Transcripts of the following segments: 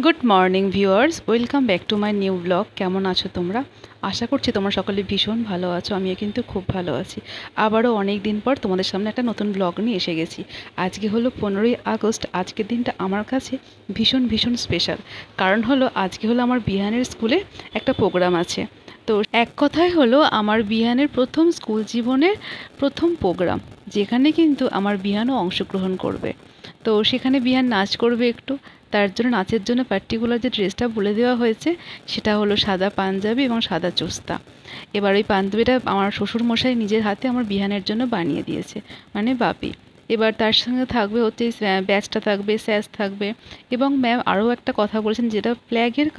Good morning viewers, welcome back to my new blog. কেমন আছো তোমরা? আশা করছি তোমরা সকলে ভীষণ ভালো আছো। আমিও কিন্তু খুব ভালো আছি। আবারও অনেক দিন পর তোমাদের সামনে একটা নতুন ব্লগ নিয়ে এসে গেছি। আজকে হলো 15ই আগস্ট। আজকের দিনটা আমার কাছে ভীষণ ভীষণ স্পেশাল। কারণ হলো আজকে হলো আমার বিহানের স্কুলে একটা প্রোগ্রাম আছে। তো এক কথায় হলো আমার বিহানের প্রথম স্কুল জীবনের প্রথম প্রোগ্রাম, যেখানে কিন্তু আমার বিহানও অংশগ্রহণ করবে। তো সেখানে বিহান নাচ করবে একটু। তার জন্য নাচের জন্য পার্টিকুলার যে ড্রেসটা বলে দেওয়া হয়েছে সেটা হলো সাদা পাঞ্জাবি এবং সাদা চোস্তা। এবার ওই পাঞ্জাবিটা আমার শ্বশুরমশাই নিজের হাতে আমার বিহানের জন্য বানিয়ে দিয়েছে, মানে বাপি। এবার তার সঙ্গে থাকবে হচ্ছে ব্যাচটা থাকবে, স্যাস থাকবে। এবং ম্যাম আরও একটা কথা বলেছেন, যেটা ফ্ল্যাগের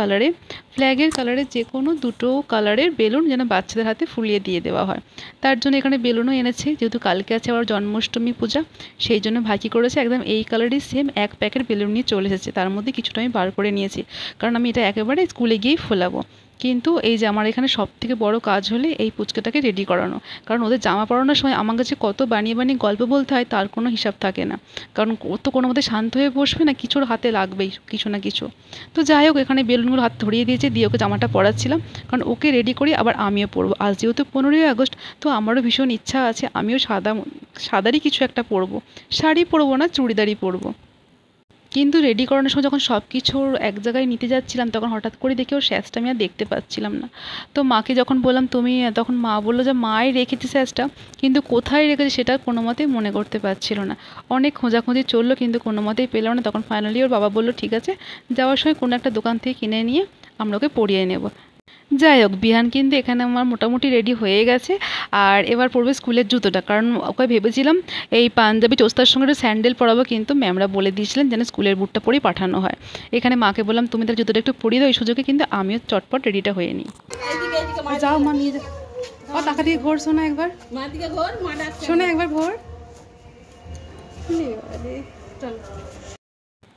কালারে যে কোনো দুটো কালারের বেলুন যেন বাচ্চাদের হাতে ফুলিয়ে দিয়ে দেওয়া হয়। তার জন্য এখানে বেলুনও এনেছে, যেহেতু কালকে আছে আবার জন্মাষ্টমী পূজা, সেই জন্য ভাই কী করেছে, একদম এই কালারই সেম এক প্যাকেট বেলুন নিয়ে চলে এসেছে। তার মধ্যে কিছুটা আমি বার করে নিয়েছি, কারণ আমি এটা একেবারে স্কুলে গিয়েই ফোলাবো। কিন্তু এই যে আমার এখানে সবথেকে বড় কাজ হলে এই পুচকাটাকে রেডি করানো। কারণ ওদের জামা পরানোর সময় আমার কাছে কত বানিয়ে বানিয়ে গল্প বলতে হয় তার কোনো হিসাব থাকে না। কারণ ও তো কোনো মতে শান্ত হয়ে বসবে না, কিছুর হাতে লাগবেই কিছু না কিছু। তো যাই হোক, এখানে বেলুনগুলো হাত ধরিয়ে দিয়েছে, দিয়ে ওকে জামাটা পরাচ্ছিলাম, কারণ ওকে রেডি করি আবার আমিও পরবো। আজ যেহেতু 15ই আগস্ট, তো আমারও ভীষণ ইচ্ছা আছে আমিও সাদারই কিছু একটা পরবো। শাড়ি পরবো না, চুড়িদারই পরবো। কিন্তু রেডি করানোর সময় যখন সব কিছুর এক জায়গায় নিতে যাচ্ছিলাম, তখন হঠাৎ করে দেখি ওর স্যাজটা আমি আর দেখতে পাচ্ছিলাম না। তো মাকে যখন বললাম তুমি, তখন মা বললো যে মাই রেখেছে স্যাজটা, কিন্তু কোথায় রেখেছে সেটা কোনো মতেই মনে করতে পারছিল না। অনেক খোঁজাখুঁজি চললো, কিন্তু কোনো মতেই পেলাম না। তখন ফাইনালি ওর বাবা বললো ঠিক আছে, যাওয়ার সময় কোনো একটা দোকান থেকে কিনে নিয়ে আমরা ওকে পরিয়ে নেব। যাই হোক, বিহান কিন্তু এখানে আমার মোটামুটি রেডি হয়ে গেছে। আর এবার পরবে স্কুলের জুতোটা, কারণ ওকে ভেবেছিলাম এই পাঞ্জাবি চোস্তার সঙ্গে একটু স্যান্ডেল পরাবো, কিন্তু ম্যামরা বলে দিয়েছিলেন যেন স্কুলের বুটটা পরেই পাঠানো হয়। এখানে মাকে বললাম তুমি তার জুতোটা একটু পরিয়ে দাও, এই সুযোগে কিন্তু আমিও চটপট রেডিটা হয়ে নিই। যাও মা, নিয়ে যাও। ও টাকা দিয়ে ঘোর, শোনা একবার, শোনা একবার ঘোর। চলো।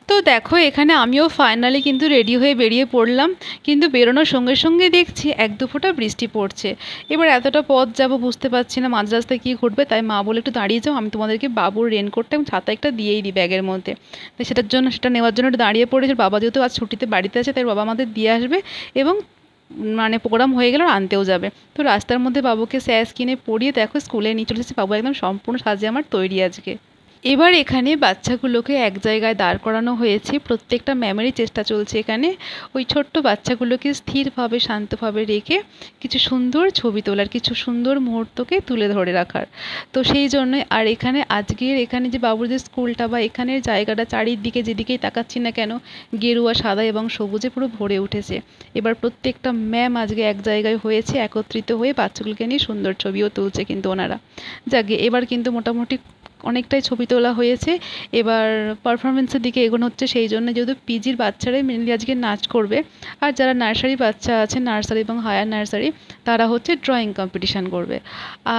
তো দেখো, এখানে আমিও ফাইনালি কিন্তু রেডি হয়ে বেরিয়ে পড়লাম, কিন্তু বেরোনোর সঙ্গে সঙ্গে দেখছি এক দু ফোঁটা বৃষ্টি পড়ছে। এবার এতটা পথ যাব বুঝতে পারছি না মাঝ রাস্তায় কী ঘটবে, তাই মা বলে একটু দাঁড়িয়ে যাও, আমি তোমাদেরকে বাবুর রেনকোটটা এবং ছাতা একটা দিয়েই দিই ব্যাগের মধ্যে। তাই সেটা নেওয়ার জন্য একটু দাঁড়িয়ে পড়েছে। বাবা যেহেতু আজ ছুটিতে বাড়িতে আছে, তাই বাবা আমাদের দিয়ে আসবে এবং মানে প্রোগ্রাম হয়ে গেলে আনতেও যাবে। তো রাস্তার মধ্যে বাবুকে স্যাস কিনে পরিয়ে দেখো স্কুলে নিয়ে চলে এসেছি। বাবু একদম সম্পূর্ণ সাজে আমার তৈরি আজকে। এবার এখানে বাচ্চাগুলোকে এক জায়গায় দাঁড় করানো হয়েছে। প্রত্যেকটা ম্যামেরই চেষ্টা চলছে এখানে ওই ছোট্ট বাচ্চাগুলোকে স্থিরভাবে শান্তভাবে রেখে কিছু সুন্দর ছবি তোলার, কিছু সুন্দর মুহূর্তকে তুলে ধরে রাখার। তো সেই জন্যই আর এখানে যে বাবুর যে স্কুলটা বা এখানের জায়গাটা, চারিদিকে যেদিকেই তাকাচ্ছি না কেন গেরুয়া, সাদা এবং সবুজে পুরো ভরে উঠেছে। এবার প্রত্যেকটা ম্যাম আজকে এক জায়গায় হয়েছে, একত্রিত হয়ে বাচ্চাগুলোকে নিয়ে সুন্দর ছবিও তুলছে কিন্তু ওনারা। যাকে এবার কিন্তু মোটামুটি অনেকটাই ছবি তোলা হয়েছে। এবার পারফরমেন্সের দিকে এগোনো হচ্ছে। সেই জন্য যেহেতু পিজির বাচ্চারাই মেনলি আজকে নাচ করবে, আর যারা নার্সারি বাচ্চা আছে, নার্সারি এবং হায়ার নার্সারি, তারা হচ্ছে ড্রয়িং কম্পিটিশান করবে।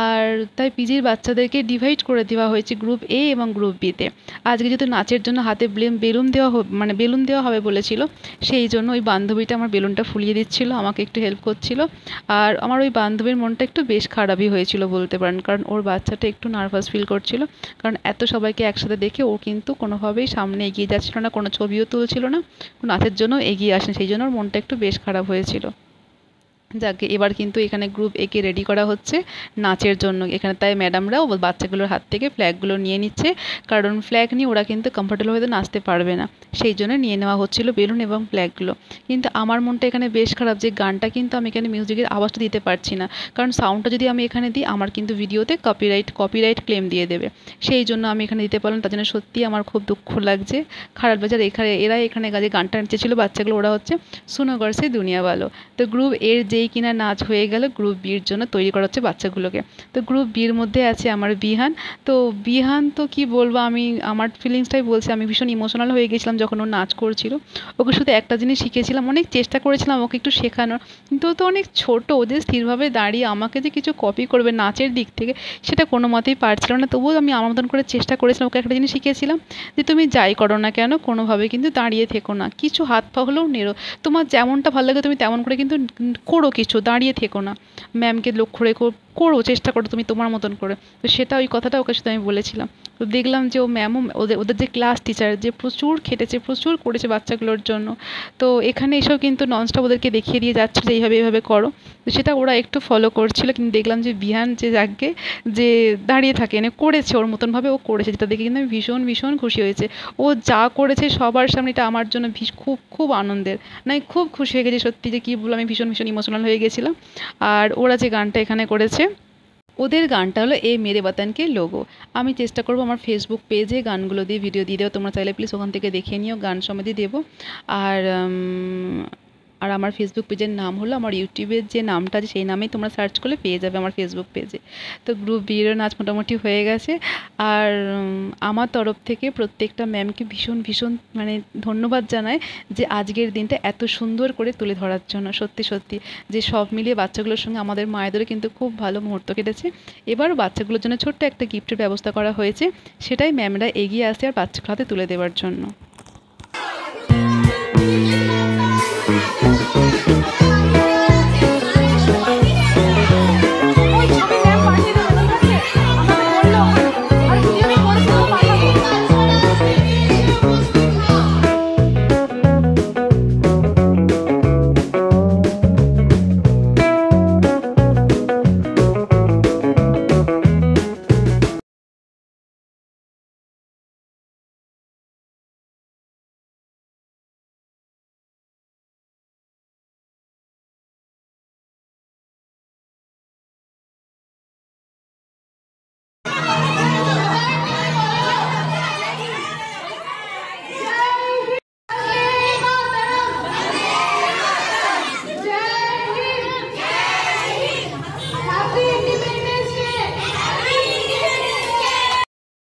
আর তাই পিজির বাচ্চাদেরকে ডিভাইড করে দেওয়া হয়েছে গ্রুপ এ এবং গ্রুপ বিতে। আজকে যেহেতু নাচের জন্য হাতে বেলুন দেওয়া হবে বলেছিল, সেই জন্য ওই বান্ধবীটা আমার বেলুনটা ফুলিয়ে দিচ্ছিল, আমাকে একটু হেল্প করছিল। আর আমার ওই বান্ধবীর মনটা একটু বেশ খারাপই হয়েছিল বলতে পারেন, কারণ ওর বাচ্চাটা একটু নার্ভাস ফিল করছিল। কারণ এত সবাইকে একসাথে দেখে ও কিন্তু কোনোভাবেই সামনে এগিয়ে যাচ্ছিল না, কোনো ছবিও তুলছিল না, নাচের জন্য এগিয়ে আসেন, সেই জন্য ওর মনটা একটু বেশ খারাপ হয়েছিল। যাকে এবার কিন্তু এখানে গ্রুপ একে রেডি করা হচ্ছে নাচের জন্য। এখানে তাই ম্যাডামরাও বাচ্চাগুলোর হাত থেকে ফ্ল্যাগগুলো নিয়ে নিচ্ছে, কারণ ফ্ল্যাগ নিয়ে ওরা কিন্তু কমফোর্টেবল হয়ে নাচতে পারবে না, সেই জন্য নিয়ে নেওয়া হচ্ছিল বেলুন এবং ফ্ল্যাগগুলো। কিন্তু আমার মনটা এখানে বেশ খারাপ যে গানটা কিন্তু আমি এখানে মিউজিকের আওয়াজটা দিতে পারছি না, কারণ সাউন্ডটা যদি আমি এখানে দিই আমার কিন্তু ভিডিওতে কপিরাইট ক্লেম দিয়ে দেবে। সেই জন্য আমি এখানে দিতে পারলাম, তার জন্য সত্যিই আমার খুব দুঃখ লাগছে, খারাপ লাগছে। এখানে যে গানটা নেচেছিল বাচ্চাগুলো, ওরা হচ্ছে সুনো গর্সে দুনিয়া ভালো। তো গ্রুপ এর যেই কিনা নাচ হয়ে গেল, গ্রুপ বির জন্য তৈরি করা হচ্ছে বাচ্চাগুলোকে। তো গ্রুপ বির মধ্যে আছে আমার বিহান। তো কি বলবো, আমার ফিলিংসটাই বলছে, আমি ভীষণ ইমোশনাল হয়ে গেছিলাম যখন ও নাচ করছিল। ওকে শুধু একটা জিনিস শিখেছিলাম, অনেক চেষ্টা করেছিলাম ওকে একটু শেখানোর, কিন্তু ও তো অনেক ছোট, ও যে স্থিরভাবে দাঁড়িয়ে আমাকে যে কিছু কপি করবে নাচের দিক থেকে, সেটা কোনো মতেই পারছিলাম না। তবুও আমি আমার মতন করে চেষ্টা করেছিলাম। ওকে একটা জিনিস শিখেছিলাম যে তুমি যাই করো না কেন, কোনোভাবে কিন্তু দাঁড়িয়ে থেকো না, কিছু হাত পা হলেও নেড়ো, তোমার যেমনটা ভালো লাগে তুমি তেমন করে কিন্তু করো, কিছু দাঁড়িয়ে থেকো না, ম্যামকে লক্ষ্য রেখো, চেষ্টা করো তুমি তোমার মতন করে। তো সেটা ওই কথাটা ওকে শুধু আমি বলেছিলাম। তো দেখলাম যে ও ম্যামও ওদের ওদের যে ক্লাস টিচার যে প্রচুর খেটেছে, প্রচুর করেছে বাচ্চাগুলোর জন্য। তো এখানে এসেও কিন্তু ননস্টপ ওদেরকে দেখিয়ে দিয়ে যাচ্ছে যে এইভাবে এইভাবে করো। তো সেটা ওরা একটু ফলো করছিল, কিন্তু দেখলাম যে বিহান যে যাকে যে দাঁড়িয়ে থাকে মানে করেছে ওর মতনভাবে ও করেছে, যেটা দেখে কিন্তু আমি ভীষণ ভীষণ খুশি হয়েছে। ও যা করেছে সবার সামনে এটা আমার জন্য খুব খুব আনন্দের, না আমি খুব খুশি হয়ে গেছি সত্যি, যে কী বলবো আমি ভীষণ ভীষণ ইমোশনাল হয়ে গেছিলাম। আর ওরা যে গানটা এখানে করেছে, ওদের গানটা হলো এ মেরে বাতানকে লোগো। আমি চেষ্টা করবো আমার ফেসবুক পেজে গানগুলো দিয়ে ভিডিও দিয়ে দেবো, তোমরা চাইলে প্লিজ ওখান থেকে দেখে নিও, গান সমেত দেবো। আর আর আমার ফেসবুক পেজের নাম হলো, আমার ইউটিউবের যে নামটা আছে সেই নামেই তোমরা সার্চ করলে পেয়ে যাবে আমার ফেসবুক পেজে। তো গ্রুপ বিয়ের নাচ মোটামুটি হয়ে গেছে। আর আমার তরফ থেকে প্রত্যেকটা ম্যামকে ভীষণ ভীষণ মানে ধন্যবাদ জানাই যে আজকের দিনটা এত সুন্দর করে তুলে ধরার জন্য। সত্যি সত্যি যে সব মিলিয়ে বাচ্চাগুলোর সঙ্গে আমাদের মায়েদেরও কিন্তু খুব ভালো মুহূর্ত কেটেছে। এবার বাচ্চাগুলোর জন্য ছোট্ট একটা গিফটের ব্যবস্থা করা হয়েছে, সেটাই ম্যামরা এগিয়ে আসে আর বাচ্চাগুলো হাতে তুলে দেওয়ার জন্য।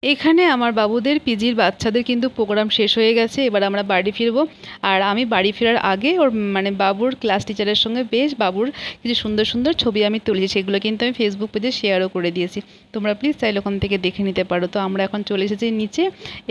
এখানে আমার বাবুদের পিজির বাচ্চাদের কিন্তু প্রোগ্রাম শেষ হয়ে গেছে, এবার আমরা বাড়ি ফিরবো। আর আমি বাড়ি ফেরার আগে ওর মানে বাবুর ক্লাস টিচারের সঙ্গে বেশ বাবুর কিছু সুন্দর সুন্দর ছবি আমি তুলেছি, সেগুলো কিন্তু আমি ফেসবুক পেজে শেয়ারও করে দিয়েছি, তোমরা প্লিজ চাইলে ওখান থেকে দেখে নিতে পারো। তো আমরা এখন চলে এসেছি নিচে,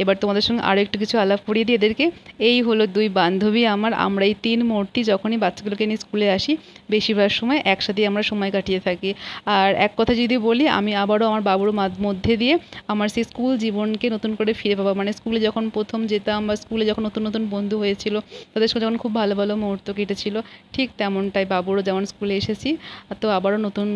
এবার তোমাদের সঙ্গে আরও একটু কিছু আলাপ করিয়ে দিই এদেরকে। এই হলো দুই বান্ধবী আমার, আমরা এই তিন মূর্তি যখনই বাচ্চাগুলোকে নিয়ে স্কুলে আসি বেশিরভাগ সময় একসাথেই আমরা সময় কাটিয়ে থাকি। আর এক কথা যদি বলি, আমি আবারও আমার বাবুর মধ্যে দিয়ে আমার সেই স্কুল জীবনকে নতুন করে ফিরে পাবো, মানে স্কুলে যখন প্রথম যেতাম বা স্কুলে যখন নতুন নতুন বন্ধু হয়েছিল তাদের সঙ্গে যখন খুব ভালো ভালো মুহূর্ত কেটেছিল, ঠিক তেমনটাই বাবুরও যেমন স্কুলে এসেছি, তো আবারও নতুন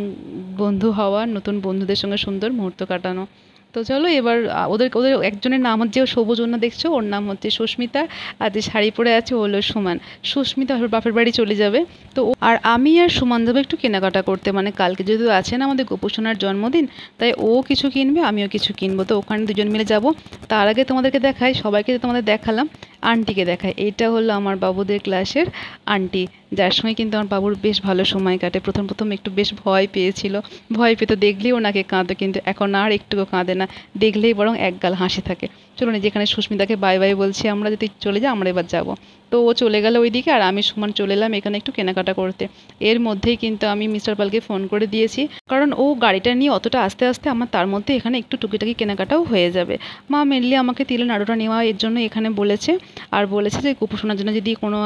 বন্ধু হওয়া, নতুন বন্ধুদের সঙ্গে সুন্দর মুহূর্ত কাটানো। তো চলো এবার ওদের ওদের একজনের নাম হচ্ছে সবুজ, ওর না দেখছো, ওর নাম হচ্ছে সুস্মিতা, আর যে শাড়ি পরে আছে ও হলো সুমান। সুস্মিতা ওর বাপের বাড়ি চলে যাবে, তো আর আমি আর সুমান যাবো একটু কেনাকাটা করতে, মানে কালকে যেহেতু আছে না আমাদের গোপুসোনার জন্মদিন, তাই ও কিছু কিনবে আমিও কিছু কিনবো, তো ওখানে দুজন মিলে যাব। তার আগে তোমাদেরকে দেখাই, সবাইকে তোমাদের দেখালাম, আন্টিকে দেখাই। এইটা হলো আমার বাবুদের ক্লাসের আন্টি, যার সঙ্গে কিন্তু আমার বাবুর বেশ ভালো সময় কাটে। প্রথম প্রথম একটু বেশ ভয় পেয়েছিল, ভয় পেতো দেখলেই ওনাকে কাঁদতো, কিন্তু এখন আর একটুকু কাঁদে না, দেখলেই বরং একগাল হাসি থাকে। চলো না, যেখানে সুস্মিতাকে বাই বাই বলছি আমরা, যদি চলে যাই আমরা এবার যাবো। তো ও চলে গেল ওইদিকে, আর আমি সুমন চলে এলাম এখানে একটু কেনাকাটা করতে। এর মধ্যেই কিন্তু আমি মিস্টার পালকে ফোন করে দিয়েছি, কারণ ও গাড়িটা নিয়ে অতটা আস্তে আস্তে আমার তার মধ্যে এখানে একটু টুকিটাকি কেনাকাটাও হয়ে যাবে। মা মেনলি আমাকে তিলের নাড়ুটা নেওয়া এর জন্য এখানে বলেছে, আর বলেছে যে গোপুসোনার জন্য যদি কোনো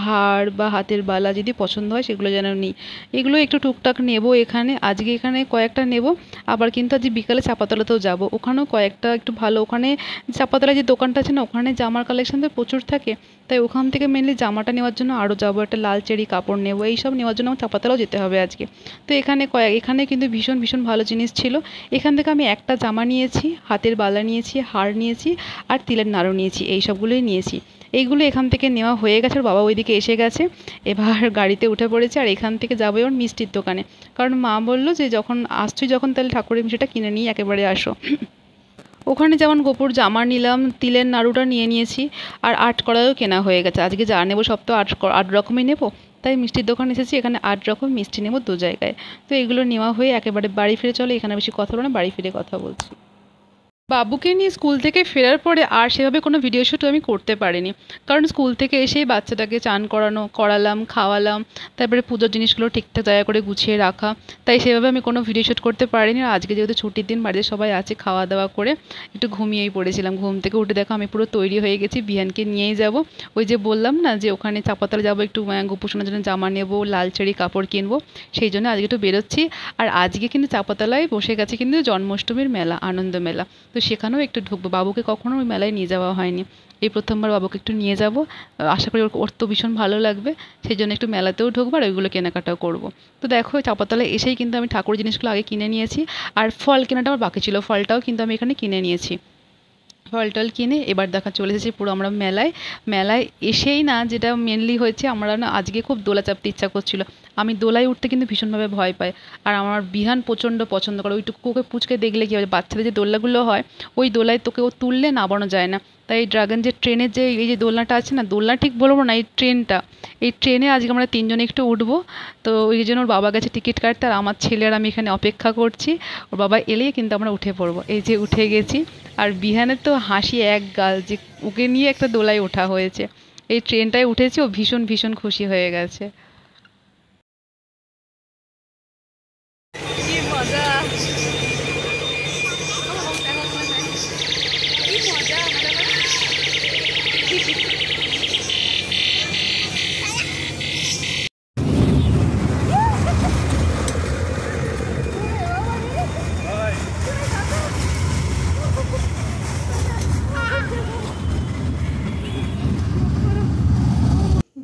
হার বা হাতের বালা যদি পছন্দ হয় সেগুলো যেন নিই। এগুলো একটু টুকটাক নেব এখানে, আজকে এখানে কয়েকটা নেব, আবার কিন্তু আজ বিকালে চাপাতলাতেও যাব, ওখানেও কয়েকটা একটু ভালো, ওখানে চাপাতলা যে দোকানটা আছে না ওখানে জামার কালেকশন তো প্রচুর থাকে, তাই ওখান থেকে মেনলি জামাটা নেওয়ার জন্য আরও যাবো, একটা লাল চেরি কাপড় নেবো, এইসব নেওয়ার জন্য আমার চাপাতলাও যেতে হবে আজকে। তো এখানে কিন্তু ভীষণ ভীষণ ভালো জিনিস ছিল। এখান থেকে আমি একটা জামা নিয়েছি, হাতের বালা নিয়েছি, হার নিয়েছি, আর তিলের নাড়ু নিয়েছি, এই সবগুলোই নিয়েছি। এইগুলো এখান থেকে নেওয়া হয়ে গেছে, ওর বাবা ওইদিকে এসে গেছে, এবার গাড়িতে উঠে পড়েছে, আর এখান থেকে যাবো এবার মিষ্টির দোকানে, কারণ মা বললো যে যখন আসছি যখন তাহলে ঠাকুরের মিষ্টিটা কিনে নিয়ে একেবারে আসো। ওখানে যেমন গোপুর জামা নিলাম, তিলের নাড়ুটা নিয়ে নিয়েছি, আর আট কড়াইও কেনা হয়ে গেছে, আজকে যা নেবো সব তো আট রকমই নেবো, তাই মিষ্টির দোকান এসেছি, এখানে 8 রকম মিষ্টি নেবো 2 জায়গায়। তো এগুলো নেওয়া হয়ে একেবারে বাড়ি ফিরে চলো, এখানে বেশি কথা বলো না, বাড়ি ফিরে কথা বলছি। বাবুকে নিয়ে স্কুল থেকে ফেরার পরে আর সেভাবে কোনো ভিডিও শ্যুট আমি করতে পারিনি, কারণ স্কুল থেকে এসেই বাচ্চাটাকে চান করালাম, খাওয়ালাম, তারপরে পুজোর জিনিসগুলো ঠিকঠাক জায়গা করে গুছিয়ে রাখা, তাই সেভাবে আমি কোনো ভিডিও শ্যুট করতে পারিনি। আর আজকে যেহেতু ছুটির দিন, বাড়িতে সবাই আছে, খাওয়া দাওয়া করে একটু ঘুমিয়েই পড়েছিলাম। ঘুম থেকে উঠে দেখো আমি পুরো তৈরি হয়ে গেছি, বিহানকে নিয়েই যাব। ওই যে বললাম না যে ওখানে চাপাতলা যাবো, একটু গোপুসোনার জন্য জামা নেবো, লাল চেরি কাপড় কিনবো, সেই জন্য আজকে একটু বেরোচ্ছি। আর আজকে কিন্তু চাপাতলায় বসে গেছে কিন্তু জন্মাষ্টমীর মেলা, আনন্দ মেলা, তো সেখানেও একটু ঢুকবো। বাবুকে কখনো ওই মেলায় নিয়ে যাওয়া হয়নি, এই প্রথমবার বাবুকে একটু নিয়ে যাব। আশা করি ওর তো ভীষণ ভালো লাগবে, সেই জন্য একটু মেলাতেও ঢুকবো আর ওইগুলো কেনাকাটাও করব। তো দেখো চাপাতলায় এসেই কিন্তু আমি ঠাকুর জিনিসগুলো আগে কিনে নিয়েছি, আর ফল কেনাটা আমার বাকি ছিল, ফলটাও কিন্তু আমি এখানে কিনে নিয়েছি। ফল টল কিনে এবার দেখা চলে এসেছি পুরো আমরা মেলায়। মেলায় এসেই না যেটা মেনলি হয়েছে, আমরা না আজকে খুব দোলা চাপতে ইচ্ছা করছিল। আমি দোলায় উঠতে কিন্তু ভীষণভাবে ভয় পাই, আর আমার বিহান প্রচণ্ড পছন্দ করে। ওইটুকু ওকে পুচকে দেখলে কী হবে, বাচ্চাদের যে দোলনাগুলো হয় ওই দোলায় তোকে ও তুললে নামানো যায় না। তাই ড্রাগন যে ট্রেনের যে এই যে দোলনাটা আছে না, দোলনা ঠিক বলবো না, এই ট্রেনটা, এই ট্রেনে আজকে আমরা তিনজনে একটু উঠবো। তো ওই জন্য ওর বাবা গেছে টিকিট কাটতে, আর আমার ছেলে আর আমি এখানে অপেক্ষা করছি। ওর বাবা এলেই কিন্তু আমরা উঠে পড়বো। এই যে উঠে গেছি, আর বিহানের তো হাসি এক গাল যে ওকে নিয়ে একটা দোলায় ওঠা হয়েছে। এই ট্রেনটায় উঠেছি, ও ভীষণ ভীষণ খুশি হয়ে গেছে। কি মজা, কি মজা।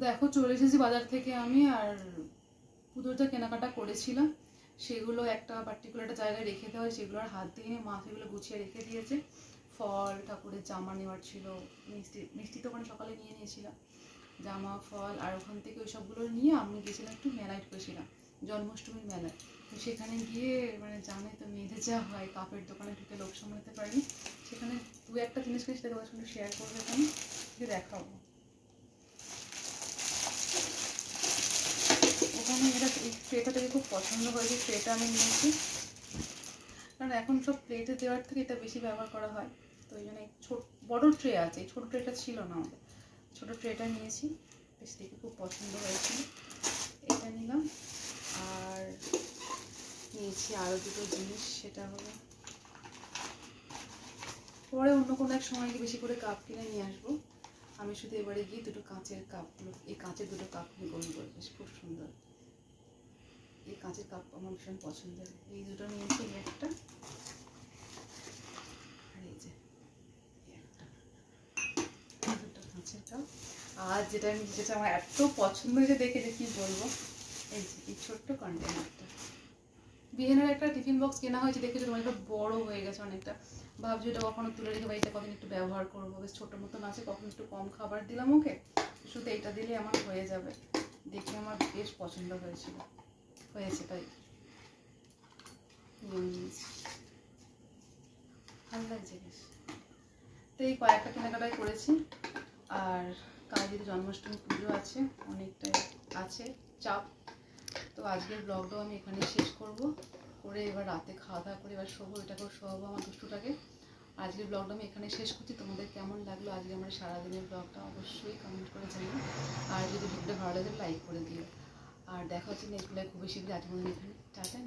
দেখো চলে এসেছি বাজার থেকে আমি, আর পুজোর যা কেনাকাটা করেছিলাম সেগুলো একটা পার্টিকুলার একটা জায়গায় রেখে দেওয়া হয়, সেগুলো আর হাত দিয়ে মা সেগুলো গুছিয়ে রেখে দিয়েছে। ফল, ঠাকুরের জামা নেওয়ার ছিল, মিষ্টি মিষ্টি তো ওখানে সকালে নিয়ে নিয়েছিলাম, জামা ফল, আর ওখান থেকে ওই সবগুলো নিয়ে আমি গেছিলাম একটু মেলায়, ঢুকেছিলাম জন্মাষ্টমীর মেলায়। তো সেখানে গিয়ে মানে জানে তো মেয়েদের যা হয়, কাপের দোকানে ঢুকে লোক সামলাতে পারিনি। সেখানে দু একটা জিনিস কিনে সেটা তোমার সঙ্গে শেয়ার করবে, আমি দেখাবো। ওখানে এটা এই ট্রেটা থেকে খুব পছন্দ হয়েছে, ট্রেটা আমি নিয়েছি, কারণ এখন সব প্লেটে দেওয়ার থেকে এটা বেশি ব্যবহার করা হয়। তো ওই জন্য বড়ো ট্রে আছে, এই ছোটো ট্রেটা ছিল না আমাদের, ছোটো ট্রেটা নিয়েছি, বেশ দেখে খুব পছন্দ হয়েছিল, এটা নিলাম। আর নিয়েছি আরও দুটো জিনিস, সেটা হলো পরে অন্য কোনো এক সময় বেশি করে কাপ কিনে নিয়ে আসবো। আমি শুধু এবারে গিয়ে দুটো কাঁচের কাপগুলো, এই কাঁচের দুটো কাপ নিয়ে গোল গোল, বেশ খুব সুন্দর, এই কাঁচের কাপ আমার ভীষণ পছন্দের। এই দুটো নিয়েছি, একটা আর এই যে দুটো কাঁচের কাপ। আর যেটা আমার এত পছন্দ হয়েছে দেখে যে কি বলবো, এই যে এই ছোট্ট কন্টেনারটা, বিহানের একটা টিফিন বক্স কেনা হয়েছে, দেখেছো তোমার, একটা বড় হয়ে গেছে অনেকটা। ভাবছি এটা কখনো তুলে রেখে বাড়িতে কদিন একটু ব্যবহার করবো, বেশ ছোটো মতন আছে, কখন একটু কম খাবার দিলাম ওকে, শুধু এটা দিলে আমার হয়ে যাবে। দেখে আমার বেশ পছন্দ হয়েছে তাই নিয়ে নিয়েছি, ভালো লাগছে বেশ। তো এই কয়েকটা কেনাকাটাই করেছি, আর কাল যদি জন্মাষ্টমী পুজো আছে, অনেকটাই আছে চাপ। তো আজকের ব্লগটাও আমি এখানে শেষ করব, করে এবার রাতে খাওয়া দাওয়া করে এবার শোবো, এটাকেও শোয়াবো আমার দুষ্টুটাকে। আজকের ব্লগটা আমি এখানে শেষ করছি। তোমাদের কেমন লাগলো আজকে আমার সারাদিনের ব্লগটা অবশ্যই কমেন্ট করে জানিও, আর যদি ভিডিওটা ভালো লাগে লাইক করে দিও। আর দেখা হচ্ছে নেক্সট ব্লগে খুব বেশি, আজকের মধ্যে এখানে টাটা।